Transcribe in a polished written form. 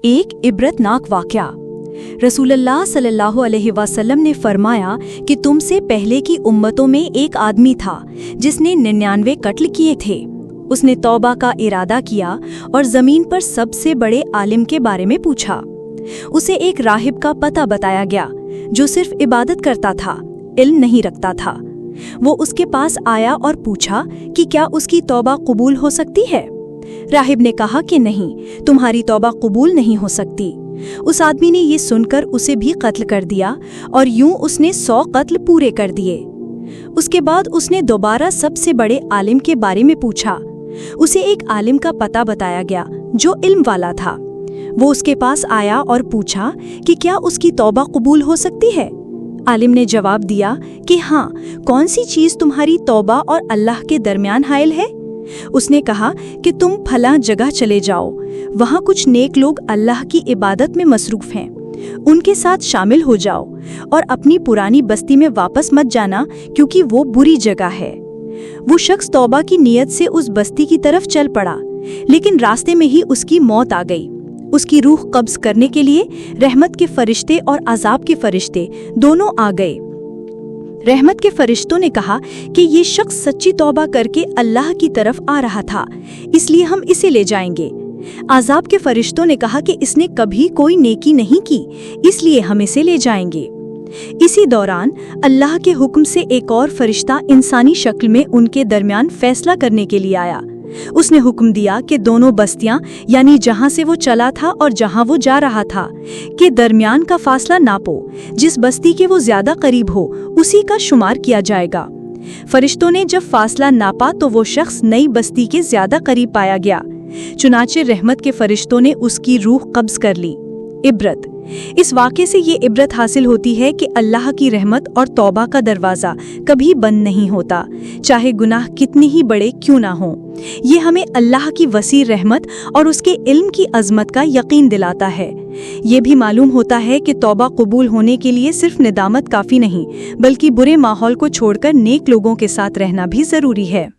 ایک इबरतनाक वाक़या। रसूलुल्लाह सल्लल्लाहु अलैहि वसल्लम ने फरमाया कि तुमसे पहले की उम्मतों में एक आदमी था जिसने 99 कत्ल किए थे। उसने तौबा का इरादा किया और ज़मीन पर सबसे बड़े आलिम के बारे में पूछा। उसे एक राहिब का पता बताया गया जो सिर्फ इबादत करता था, इल्म नहीं रखता था। वो उसके पास आया और पूछा कि क्या उसकी तौबा कबूल हो सकती है। राहिब ने कहा कि नहीं, तुम्हारी तौबा कबूल नहीं हो सकती। उस आदमी ने ये सुनकर उसे भी कत्ल कर दिया और यूं उसने 100 कत्ल पूरे कर दिए। उसके बाद उसने दोबारा सबसे बड़े आलिम के बारे में पूछा। उसे एक आलिम का पता बताया गया जो इल्म वाला था। वो उसके पास आया और पूछा कि क्या उसकी तौबा कबूल हो सकती है। आलिम ने जवाब दिया कि हाँ, कौन सी चीज़ तुम्हारी तौबा और अल्लाह के दरमियान हाइल है। उसने कहा कि तुम फलां जगह चले जाओ, वहाँ कुछ नेक लोग अल्लाह की इबादत में मसरूफ़ हैं, उनके साथ शामिल हो जाओ और अपनी पुरानी बस्ती में वापस मत जाना क्योंकि वो बुरी जगह है। वो शख्स तौबा की नीयत से उस बस्ती की तरफ चल पड़ा, लेकिन रास्ते में ही उसकी मौत आ गई। उसकी रूह कब्ज़ करने के लिए रहमत के फरिश्ते और अजाब के फरिश्ते दोनों आ गए। रहमत के फरिश्तों ने कहा कि ये शख्स सच्ची तौबा करके अल्लाह की तरफ आ रहा था, इसलिए हम इसे ले जाएंगे। अजाब के फरिश्तों ने कहा कि इसने कभी कोई नेकी नहीं की, इसलिए हम इसे ले जाएंगे। इसी दौरान अल्लाह के हुक्म से एक और फरिश्ता इंसानी शक्ल में उनके दरमियान फैसला करने के लिए आया। उसने हुक्म दिया कि दोनों बस्तियां, यानी जहां से वो चला था और जहां वो जा रहा था, के दरमियान का फासला नापो। जिस बस्ती के वो ज्यादा करीब हो उसी का शुमार किया जाएगा। फरिश्तों ने जब फासला नापा तो वो शख्स नई बस्ती के ज्यादा करीब पाया गया। चुनाचे रहमत के फरिश्तों ने उसकी रूह कब्ज कर ली। इबरत, इस वाक़े से ये इबरत हासिल होती है कि अल्लाह की रहमत और तौबा का दरवाज़ा कभी बंद नहीं होता, चाहे गुनाह कितनी ही बड़े क्यों ना हों। ये हमें अल्लाह की वसी रहमत और उसके इल्म की अज़मत का यकीन दिलाता है। ये भी मालूम होता है कि तौबा कबूल होने के लिए सिर्फ निदामत काफ़ी नहीं, बल्कि बुरे माहौल को छोड़कर नेक लोगों के साथ रहना भी ज़रूरी है।